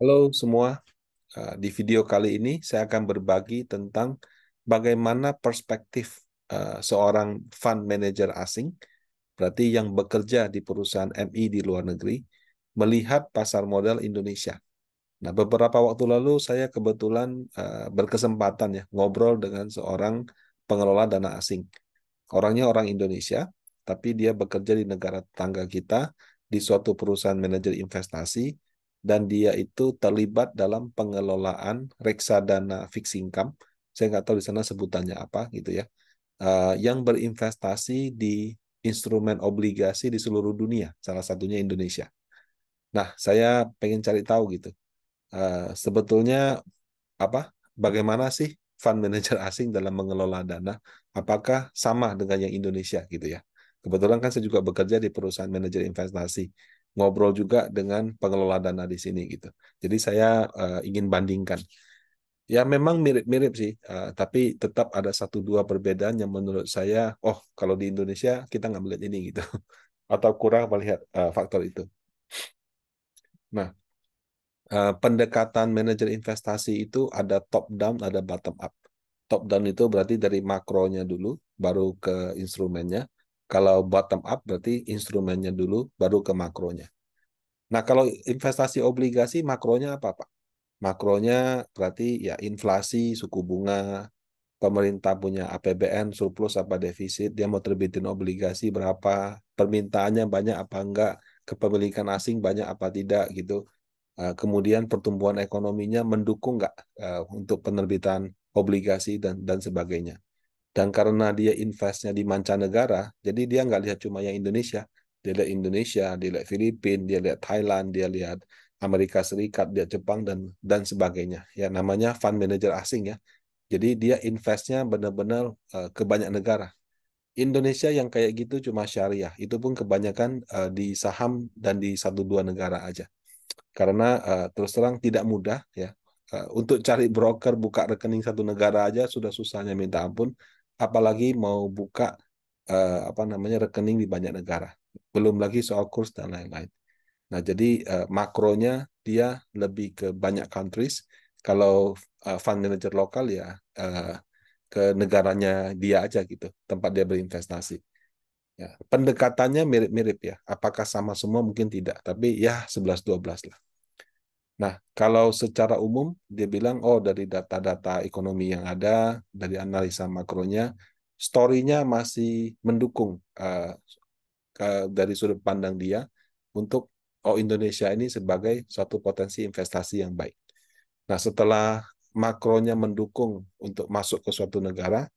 Halo semua. Di video kali ini saya akan berbagi tentang bagaimana perspektif seorang fund manager asing, berarti yang bekerja di perusahaan MI di luar negeri, melihat pasar modal Indonesia. Nah, beberapa waktu lalu saya kebetulan berkesempatan ya ngobrol dengan seorang pengelola dana asing. Orangnya orang Indonesia, tapi dia bekerja di negara tetangga kita di suatu perusahaan manajer investasi dan dia itu terlibat dalam pengelolaan reksadana fixed income. Saya nggak tahu di sana sebutannya apa gitu ya. Yang berinvestasi di instrumen obligasi di seluruh dunia, salah satunya Indonesia. Nah, saya pengen cari tahu gitu. Sebetulnya apa bagaimana sih fund manager asing dalam mengelola dana? Apakah sama dengan yang Indonesia gitu ya? Kebetulan kan saya juga bekerja di perusahaan manajer investasi, ngobrol juga dengan pengelola dana di sini gitu. Jadi saya ingin bandingkan. Ya memang mirip-mirip sih, tapi tetap ada satu dua perbedaan yang menurut saya, oh kalau di Indonesia kita nggak melihat ini gitu, atau kurang melihat faktor itu. Nah, pendekatan manajer investasi itu ada top down, ada bottom up. Top down itu berarti dari makronya dulu, baru ke instrumennya. Kalau bottom up berarti instrumennya dulu, baru ke makronya. Nah, kalau investasi obligasi, makronya apa, Pak? Makronya berarti ya inflasi, suku bunga, pemerintah punya APBN, surplus apa defisit, dia mau terbitin obligasi berapa, permintaannya banyak apa enggak, kepemilikan asing banyak apa tidak gitu. Kemudian pertumbuhan ekonominya mendukung nggak untuk penerbitan obligasi dan sebagainya. Dan karena dia investnya di mancanegara, jadi dia nggak lihat cuma yang Indonesia. Dia lihat Indonesia, dia lihat Filipina, dia lihat Thailand, dia lihat Amerika Serikat, dia Jepang dan sebagainya. Ya namanya fund manager asing ya. Jadi dia investnya benar-benar ke banyak negara. Indonesia yang kayak gitu cuma syariah. Itu pun kebanyakan di saham dan di satu dua negara aja karena terus terang tidak mudah ya. Untuk cari broker buka rekening satu negara aja sudah susahnya minta ampun, apalagi mau buka apa namanya rekening di banyak negara. Belum lagi soal kurs dan lain-lain. Nah, jadi makronya dia lebih ke banyak countries. Kalau fund manager lokal ya uh, ke negaranya dia aja gitu, tempat dia berinvestasi. Ya, pendekatannya mirip-mirip ya. Apakah sama semua? Mungkin tidak, tapi ya 11-12 lah. Nah, kalau secara umum dia bilang, oh dari data-data ekonomi yang ada, dari analisa makronya, story-nya masih mendukung dari sudut pandang dia untuk oh Indonesia ini sebagai suatu potensi investasi yang baik. Nah, setelah makronya mendukung untuk masuk ke suatu negara,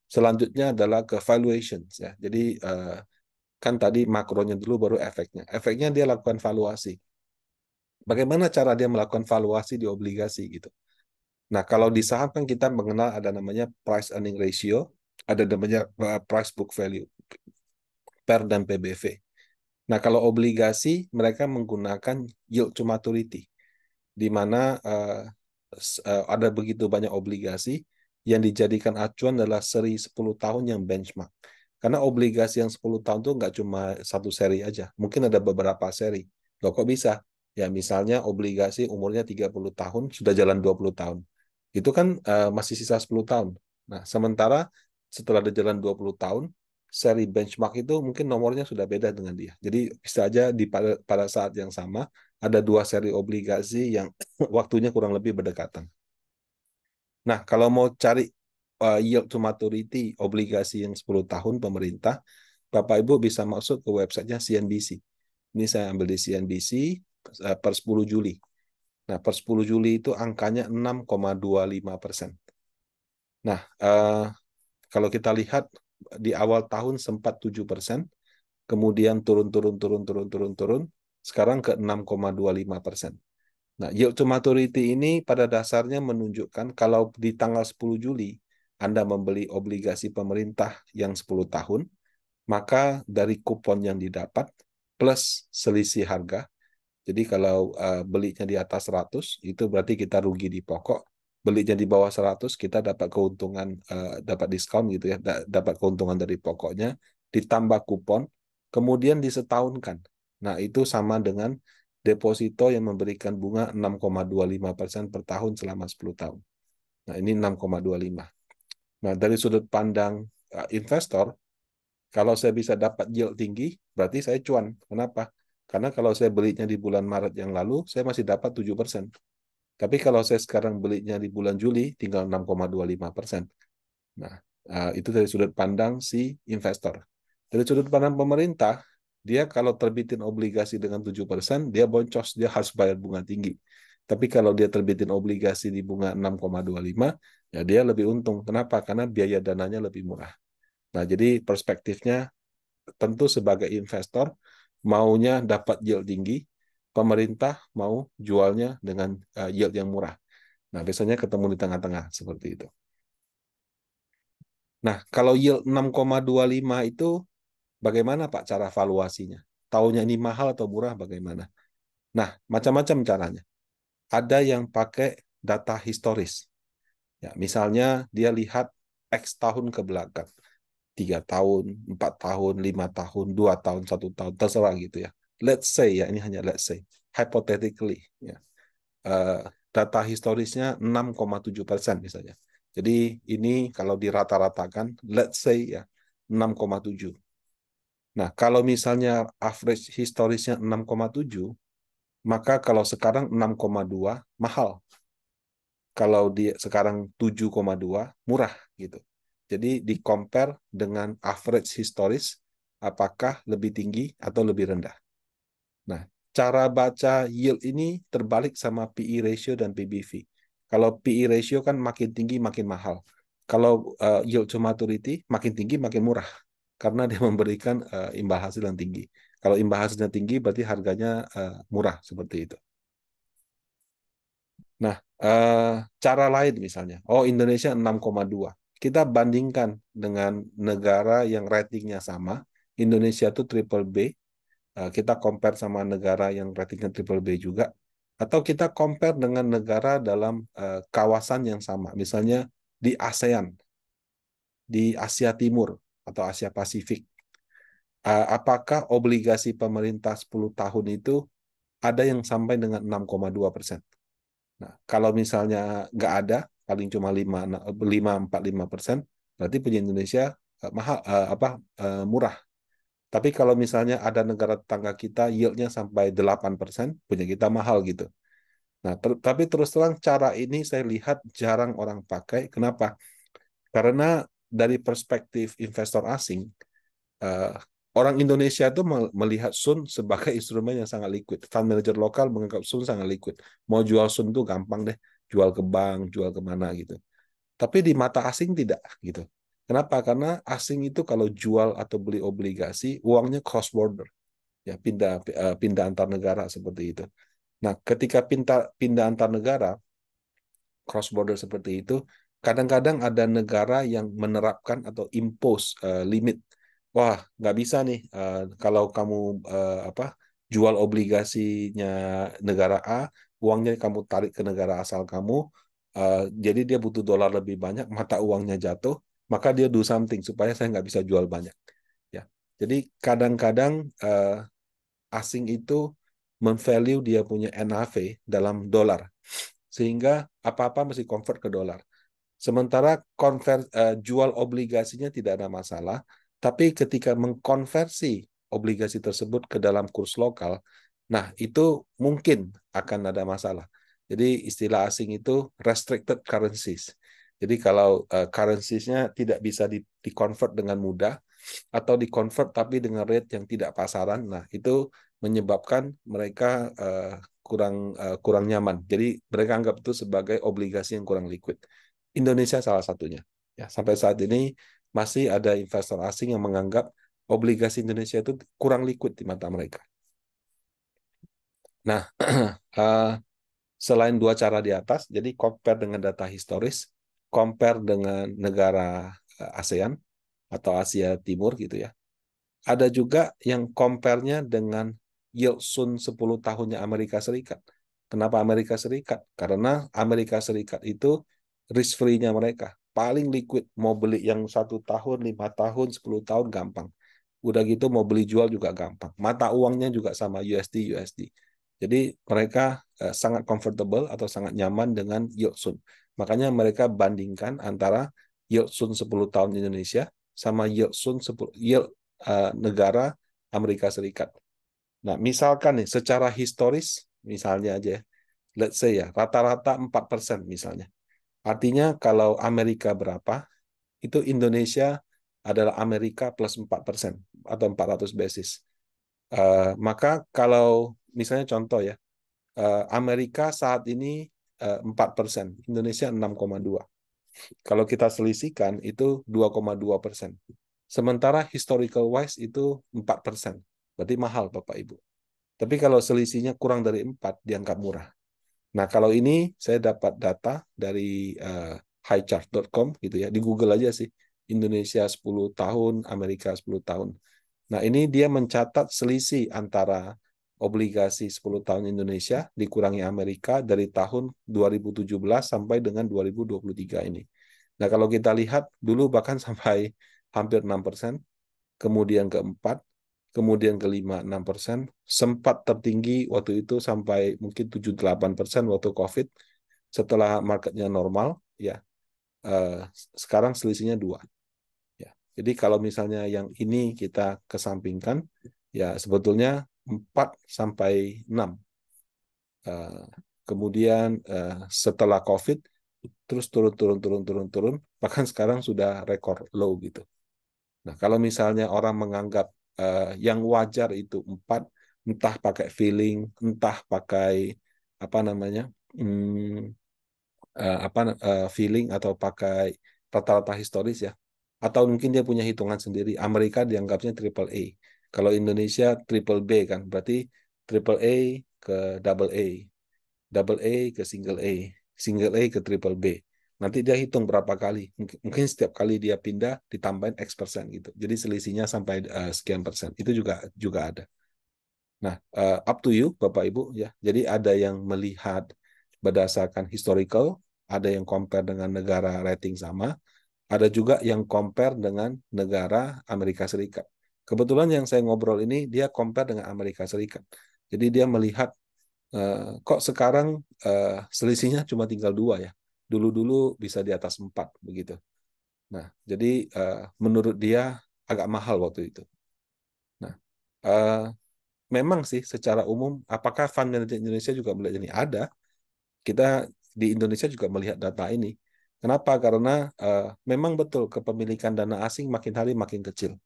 selanjutnya adalah ke valuations ya. Jadi kan tadi makronya dulu baru efeknya. Efeknya dia lakukan valuasi. Bagaimana cara dia melakukan valuasi di obligasi gitu. Nah, kalau di saham kan kita mengenal ada namanya price earning ratio, ada namanya price book value, PER dan PBV. Nah, kalau obligasi mereka menggunakan yield to maturity, di mana ada begitu banyak obligasi yang dijadikan acuan adalah seri 10 tahun yang benchmark. Karena obligasi yang 10 tahun itu nggak cuma satu seri aja, mungkin ada beberapa seri. Loh kok bisa? Ya misalnya obligasi umurnya 30 tahun, sudah jalan 20 tahun. Itu kan masih sisa 10 tahun. Nah, sementara setelah ada jalan 20 tahun, seri benchmark itu mungkin nomornya sudah beda dengan dia. Jadi bisa aja pada saat yang sama ada dua seri obligasi yang waktunya kurang lebih berdekatan. Nah, kalau mau cari yield to maturity obligasi yang 10 tahun pemerintah, Bapak Ibu bisa masuk ke websitenya CNBC. Ini saya ambil di CNBC per 10 Juli. Nah, per 10 Juli itu angkanya 6,25%. Nah, kalau kita lihat di awal tahun sempat 7%, kemudian turun, turun, turun, turun, turun, turun, sekarang ke 6,25%. Nah, yield to maturity ini pada dasarnya menunjukkan kalau di tanggal 10 Juli Anda membeli obligasi pemerintah yang 10 tahun, maka dari kupon yang didapat plus selisih harga, jadi kalau belinya di atas 100, itu berarti kita rugi di pokok. Belinya di bawah 100, kita dapat keuntungan, dapat diskon gitu ya, dapat keuntungan dari pokoknya, ditambah kupon, kemudian disetahunkan. Nah, itu sama dengan deposito yang memberikan bunga 6,25% per tahun selama 10 tahun. Nah, ini 6,25. Nah, dari sudut pandang investor, kalau saya bisa dapat yield tinggi, berarti saya cuan. Kenapa? Karena kalau saya belinya di bulan Maret yang lalu, saya masih dapat 7%. Tapi kalau saya sekarang belinya di bulan Juli, tinggal 6,25%. Nah, itu dari sudut pandang si investor. Dari sudut pandang pemerintah, dia kalau terbitin obligasi dengan 7%, dia boncos, dia harus bayar bunga tinggi. Tapi kalau dia terbitin obligasi di bunga 6,25, ya dia lebih untung. Kenapa? Karena biaya dananya lebih murah. Nah, jadi perspektifnya tentu sebagai investor, maunya dapat yield tinggi, pemerintah mau jualnya dengan yield yang murah. Nah, biasanya ketemu di tengah-tengah seperti itu. Nah, kalau yield 6,25 itu bagaimana Pak cara valuasinya? Taunya ini mahal atau murah bagaimana? Nah, macam-macam caranya. Ada yang pakai data historis. Ya, misalnya dia lihat X tahun ke belakang. 3 tahun, 4 tahun, 5 tahun, 2 tahun, 1 tahun, terserah gitu ya. Let's say ya, ini hanya let's say. Hypothetically, ya. Eh, data historisnya 6,7% misalnya. Jadi ini kalau dirata-ratakan, let's say ya 6,7. Nah, kalau misalnya average historisnya 6,7, maka kalau sekarang 6,2 mahal. Kalau dia sekarang 7,2 murah gitu. Jadi di compare dengan average historis, apakah lebih tinggi atau lebih rendah. Nah, cara baca yield ini terbalik sama PE ratio dan PBV. Kalau PE ratio kan makin tinggi makin mahal. Kalau yield to maturity makin tinggi makin murah karena dia memberikan imbal hasil yang tinggi. Kalau imbal hasilnya tinggi berarti harganya murah seperti itu. Nah, cara lain misalnya, oh Indonesia 6,2. Kita bandingkan dengan negara yang ratingnya sama, Indonesia itu triple B, kita compare sama negara yang ratingnya triple B juga, atau kita compare dengan negara dalam kawasan yang sama, misalnya di ASEAN, di Asia Timur atau Asia Pasifik. Apakah obligasi pemerintah 10 tahun itu ada yang sampai dengan 6,2%? Nah, kalau misalnya nggak ada, paling cuma 5,45%, berarti punya Indonesia mahal, murah. Tapi kalau misalnya ada negara tetangga kita yieldnya sampai 8%, punya kita mahal gitu. Nah, tapi terus terang cara ini saya lihat jarang orang pakai. Kenapa? Karena dari perspektif investor asing, uh, orang Indonesia itu melihat Sun sebagai instrumen yang sangat liquid. Fund manager lokal menganggap Sun sangat liquid. Mau jual Sun tuh gampang deh, jual ke bank, jual kemana gitu. Tapi di mata asing tidak gitu. Kenapa? Karena asing itu kalau jual atau beli obligasi, uangnya cross border, ya pindah antar negara seperti itu. Nah, ketika pindah antar negara, cross border seperti itu, kadang-kadang ada negara yang menerapkan atau impose limit. Wah, nggak bisa nih kalau kamu jual obligasinya negara A, uangnya kamu tarik ke negara asal kamu, jadi dia butuh dolar lebih banyak, mata uangnya jatuh, maka dia do something supaya saya nggak bisa jual banyak. Ya, jadi kadang-kadang asing itu memvalue dia punya NAV dalam dolar sehingga apa-apa mesti convert ke dolar. Sementara jual obligasinya tidak ada masalah, tapi ketika mengkonversi obligasi tersebut ke dalam kurs lokal, nah itu mungkin akan ada masalah. Jadi istilah asing itu restricted currencies. Jadi kalau currencies-nya tidak bisa di-convert dengan mudah atau di-convert tapi dengan rate yang tidak pasaran, nah itu menyebabkan mereka kurang nyaman. Jadi mereka anggap itu sebagai obligasi yang kurang liquid. Indonesia salah satunya. Ya, sampai saat ini masih ada investor asing yang menganggap obligasi Indonesia itu kurang liquid di mata mereka. Nah, selain dua cara di atas, jadi compare dengan data historis, compare dengan negara ASEAN atau Asia Timur gitu ya. Ada juga yang compare-nya dengan yield Sun 10 tahunnya Amerika Serikat. Kenapa Amerika Serikat? Karena Amerika Serikat itu risk free-nya mereka. Paling liquid. Mau beli yang 1 tahun, 5 tahun, 10 tahun gampang. Udah gitu mau beli jual juga gampang. Mata uangnya juga sama USD. Jadi mereka sangat comfortable atau sangat nyaman dengan yield Sun. Makanya mereka bandingkan antara yield Sun 10 tahun Indonesia sama yield Sun 10, yield negara Amerika Serikat. Nah, misalkan nih secara historis misalnya aja ya, let's say ya, rata-rata 4% misalnya. Artinya kalau Amerika berapa, itu Indonesia adalah Amerika plus 4% atau 400 basis. Maka kalau misalnya contoh ya, Amerika saat ini 4%, Indonesia 6,2. Kalau kita selisihkan itu 2,2%. Sementara historical wise itu 4%. Berarti mahal Bapak Ibu. Tapi kalau selisihnya kurang dari 4, dianggap murah. Nah, kalau ini saya dapat data dari highchart.com gitu ya. Di Google aja sih. Indonesia 10 tahun, Amerika 10 tahun. Nah, ini dia mencatat selisih antara obligasi 10 tahun Indonesia dikurangi Amerika dari tahun 2017 sampai dengan 2023 ini. Nah, kalau kita lihat dulu bahkan sampai hampir 6%, kemudian keempat, kemudian kelima 6%, sempat tertinggi waktu itu sampai mungkin 7-8% waktu COVID, setelah marketnya normal, ya sekarang selisihnya 2. Ya. Jadi kalau misalnya yang ini kita kesampingkan, ya sebetulnya 4 sampai 6. Kemudian setelah COVID, terus turun, bahkan sekarang sudah rekor low gitu. Nah, kalau misalnya orang menganggap yang wajar itu 4, entah pakai feeling, entah pakai apa namanya, hmm, feeling atau pakai rata-rata historis ya, atau mungkin dia punya hitungan sendiri. Amerika dianggapnya triple A, kalau Indonesia triple B kan, berarti triple A ke double A ke single A ke triple B. Nanti dia hitung berapa kali. Mungkin setiap kali dia pindah ditambahin X persen gitu. Jadi selisihnya sampai sekian persen. Itu juga ada. Nah, up to you Bapak Ibu ya. Jadi ada yang melihat berdasarkan historical, ada yang compare dengan negara rating sama, ada juga yang compare dengan negara Amerika Serikat. Kebetulan yang saya ngobrol ini dia compare dengan Amerika Serikat. Jadi dia melihat kok sekarang selisihnya cuma tinggal 2 ya. Dulu-dulu bisa di atas 4 begitu. Nah, jadi menurut dia agak mahal waktu itu. Nah, memang sih secara umum, apakah fund manager Indonesia juga melihat ini? Ada. Kita di Indonesia juga melihat data ini. Kenapa? Karena memang betul kepemilikan dana asing makin hari makin kecil.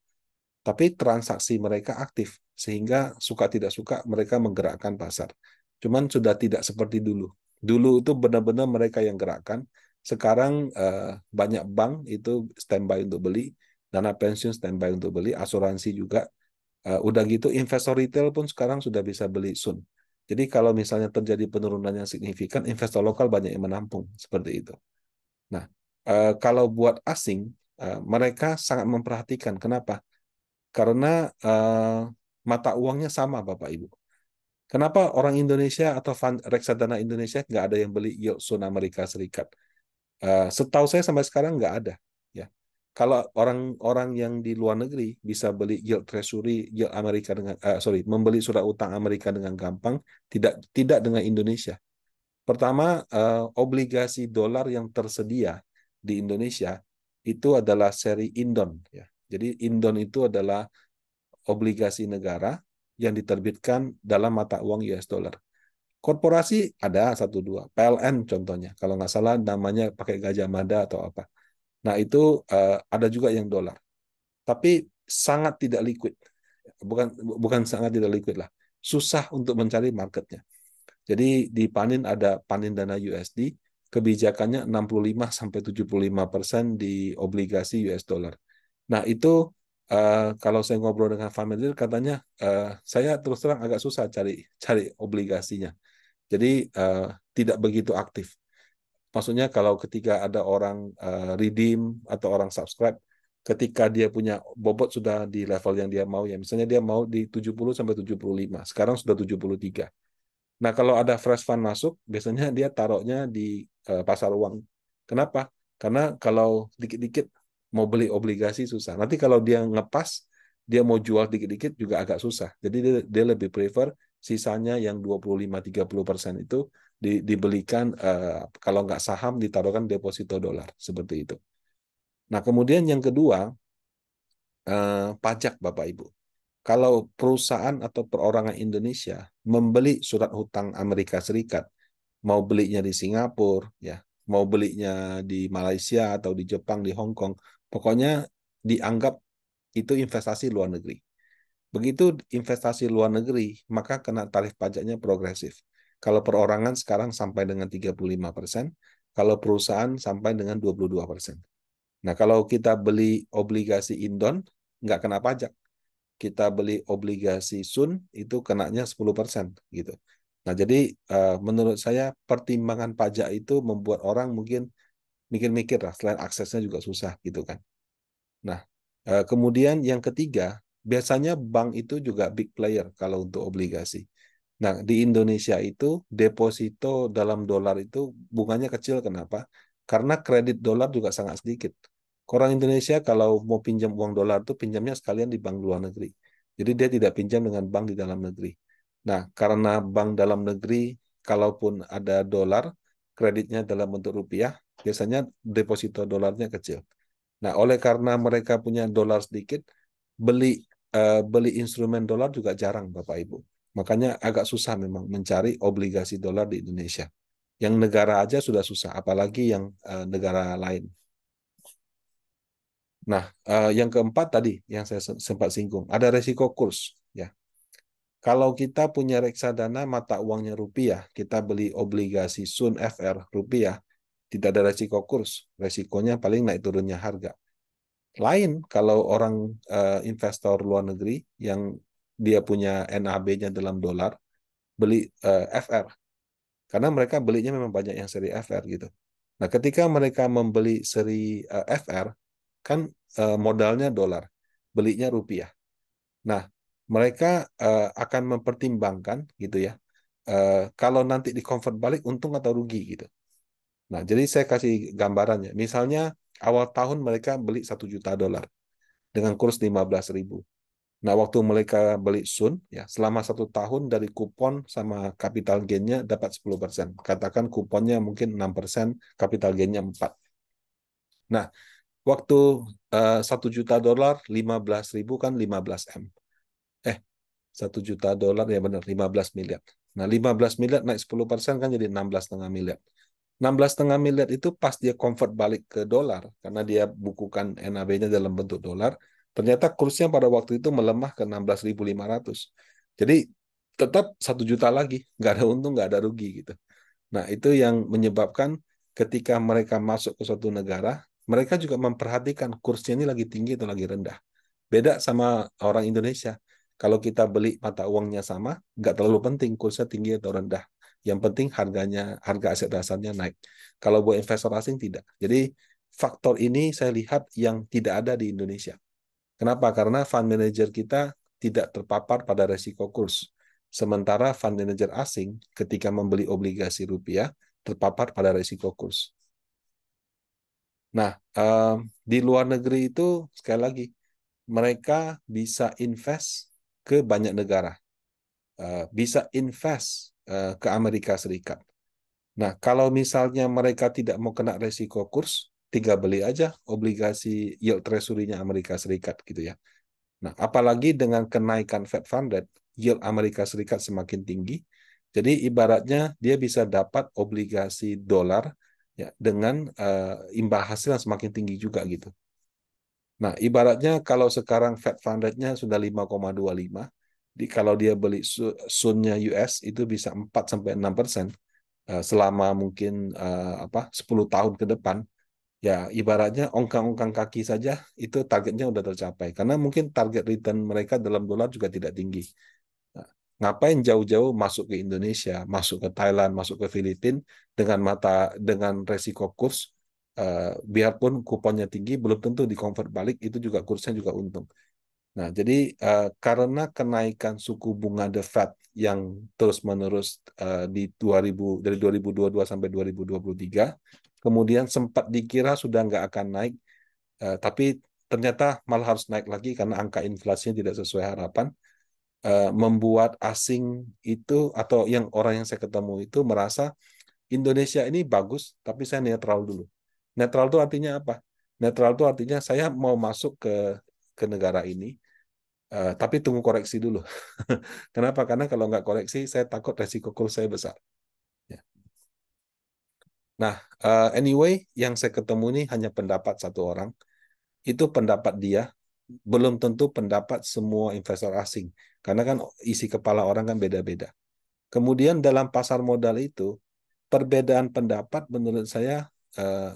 Tapi transaksi mereka aktif, sehingga suka tidak suka mereka menggerakkan pasar. Cuman sudah tidak seperti dulu. Dulu itu benar-benar mereka yang gerakkan. Sekarang banyak bank itu standby untuk beli, dana pensiun standby untuk beli, asuransi juga. Udah gitu investor retail pun sekarang sudah bisa beli Sun. Jadi kalau misalnya terjadi penurunan yang signifikan, investor lokal banyak yang menampung seperti itu. Nah, kalau buat asing, mereka sangat memperhatikan. Kenapa? Karena mata uangnya sama, Bapak Ibu. Kenapa orang Indonesia atau reksadana Indonesia nggak ada yang beli yield Sun Amerika Serikat? Setahu saya sampai sekarang nggak ada. Ya, kalau orang-orang yang di luar negeri bisa beli yield treasury, yield Amerika dengan, membeli surat utang Amerika dengan gampang, tidak dengan Indonesia. Pertama, obligasi dolar yang tersedia di Indonesia itu adalah seri Indon. Ya. Jadi Indon itu adalah obligasi negara yang diterbitkan dalam mata uang US dollar. Korporasi ada satu dua, PLN contohnya, kalau nggak salah namanya pakai Gajah Mada atau apa. Nah itu ada juga yang dolar, tapi sangat tidak liquid, bukan bukan sangat tidak liquid lah, susah untuk mencari marketnya. Jadi di Panin ada Panin Dana USD, kebijakannya 65-75% di obligasi US dollar. Nah itu kalau saya ngobrol dengan fund manager katanya saya terus terang agak susah cari obligasinya. Jadi tidak begitu aktif. Maksudnya kalau ketika ada orang redeem atau orang subscribe, ketika dia punya bobot sudah di level yang dia mau ya, misalnya dia mau di 70 sampai 75, sekarang sudah 73. Nah, kalau ada fresh fund masuk, biasanya dia taruhnya di pasar uang. Kenapa? Karena kalau dikit-dikit mau beli obligasi susah. Nanti kalau dia ngepas, dia mau jual dikit-dikit juga agak susah. Jadi dia lebih prefer sisanya yang 25-30% itu dibelikan, kalau nggak saham ditaruhkan deposito dolar seperti itu. Nah, kemudian yang kedua, pajak Bapak Ibu. Kalau perusahaan atau perorangan Indonesia membeli surat hutang Amerika Serikat, mau belinya di Singapura, ya, mau belinya di Malaysia atau di Jepang, di Hong Kong, pokoknya dianggap itu investasi luar negeri. Begitu investasi luar negeri, maka kena tarif pajaknya progresif. Kalau perorangan sekarang sampai dengan 35%, kalau perusahaan sampai dengan 22%. Nah, kalau kita beli obligasi Indon, nggak kena pajak. Kita beli obligasi Sun, itu kenanya 10%. Gitu. Nah, jadi menurut saya pertimbangan pajak itu membuat orang mungkin mikir-mikir lah, selain aksesnya juga susah gitu kan. Nah, kemudian yang ketiga, biasanya bank itu juga big player kalau untuk obligasi. Nah, di Indonesia itu deposito dalam dolar itu bunganya kecil. Kenapa? Karena kredit dolar juga sangat sedikit. Orang Indonesia kalau mau pinjam uang dolar itu pinjamnya sekalian di bank luar negeri. Jadi dia tidak pinjam dengan bank di dalam negeri. Nah, karena bank dalam negeri, kalaupun ada dolar, kreditnya dalam bentuk rupiah, biasanya deposito dolarnya kecil. Nah, oleh karena mereka punya dolar sedikit, beli instrumen dolar juga jarang, Bapak Ibu. Makanya agak susah memang mencari obligasi dolar di Indonesia. Yang negara aja sudah susah, apalagi yang negara lain. Nah, yang keempat tadi yang saya sempat singgung, ada resiko kurs. Ya, kalau kita punya reksadana mata uangnya rupiah, kita beli obligasi Sun FR rupiah, tidak ada resiko kurs. Resikonya paling naik turunnya harga. Lain kalau orang investor luar negeri yang dia punya NAB-nya dalam dolar, beli FR. Karena mereka belinya memang banyak yang seri FR gitu. Nah, ketika mereka membeli seri FR, kan modalnya dolar, belinya rupiah. Nah, mereka akan mempertimbangkan gitu ya, kalau nanti di-convert balik untung atau rugi gitu. Nah, jadi saya kasih gambarannya. Misalnya awal tahun mereka beli 1 juta dolar dengan kurs 15.000. Nah, waktu mereka beli Sun, ya selama 1 tahun dari kupon sama capital gain-nya dapat 10%. Katakan kuponnya mungkin 6%, capital gain-nya 4. Nah, waktu 1 juta dolar, 15.000 kan 15 M. 1 juta dolar, ya benar, 15 miliar. Nah, 15 miliar naik 10% kan jadi 16,5 miliar. 16,5 miliar itu pas dia convert balik ke dolar, karena dia bukukan NAB-nya dalam bentuk dolar, ternyata kursnya pada waktu itu melemah ke 16.500. Jadi tetap 1 juta lagi, nggak ada untung, nggak ada rugi gitu. Nah, itu yang menyebabkan ketika mereka masuk ke suatu negara, mereka juga memperhatikan kursnya ini lagi tinggi atau lagi rendah. Beda sama orang Indonesia. Kalau kita beli mata uangnya sama, nggak terlalu penting kursnya tinggi atau rendah. Yang penting harga aset dasarnya naik. Kalau buat investor asing tidak. Jadi faktor ini saya lihat yang tidak ada di Indonesia. Kenapa? Karena fund manager kita tidak terpapar pada resiko kurs. Sementara fund manager asing ketika membeli obligasi rupiah terpapar pada resiko kurs. Nah, di luar negeri itu sekali lagi mereka bisa invest ke banyak negara, bisa invest ke Amerika Serikat. Nah, kalau misalnya mereka tidak mau kena resiko kurs, tinggal beli aja obligasi yield treasury-nya Amerika Serikat gitu ya. Nah, apalagi dengan kenaikan Fed Fund Rate, yield Amerika Serikat semakin tinggi, jadi ibaratnya dia bisa dapat obligasi dolar ya dengan imbal hasil yang semakin tinggi juga gitu. Nah, ibaratnya kalau sekarang Fed Fund Rate-nya sudah 5,25, kalau dia beli Sun-nya US itu bisa 4-6% selama mungkin 10 tahun ke depan. Ya, ibaratnya ongkang-ongkang kaki saja itu targetnya udah tercapai. Karena mungkin target return mereka dalam dolar juga tidak tinggi. Nah, ngapain jauh-jauh masuk ke Indonesia, masuk ke Thailand, masuk ke Filipina dengan resiko kurs, biarpun kuponnya tinggi, belum tentu di convert balik itu juga kursnya juga untung. Nah, jadi karena kenaikan suku bunga The Fed yang terus-menerus dari 2022 sampai 2023, kemudian sempat dikira sudah nggak akan naik, tapi ternyata malah harus naik lagi karena angka inflasinya tidak sesuai harapan. membuat asing itu atau yang orang yang saya ketemu itu merasa Indonesia ini bagus, tapi saya netral dulu. Netral itu artinya apa? Netral itu artinya saya mau masuk ke negara ini, tapi tunggu koreksi dulu. Kenapa? Karena kalau nggak koreksi, saya takut resiko kurs saya besar. Ya. Nah, anyway, yang saya ketemu ini hanya pendapat satu orang. Itu pendapat dia, belum tentu pendapat semua investor asing. Karena kan isi kepala orang kan beda-beda. Kemudian dalam pasar modal itu, perbedaan pendapat menurut saya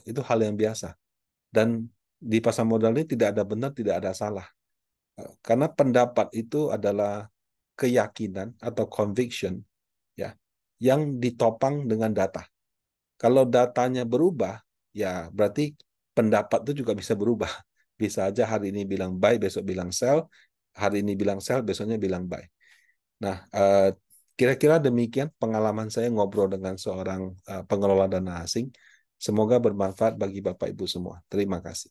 itu hal yang biasa. Dan di pasar modal ini tidak ada benar, tidak ada salah. Karena pendapat itu adalah keyakinan atau conviction ya yang ditopang dengan data. Kalau datanya berubah, ya berarti pendapat itu juga bisa berubah. Bisa aja hari ini bilang buy, besok bilang sell, hari ini bilang sell, besoknya bilang buy. Nah, kira-kira demikian pengalaman saya ngobrol dengan seorang pengelola dana asing. Semoga bermanfaat bagi Bapak Ibu semua. Terima kasih.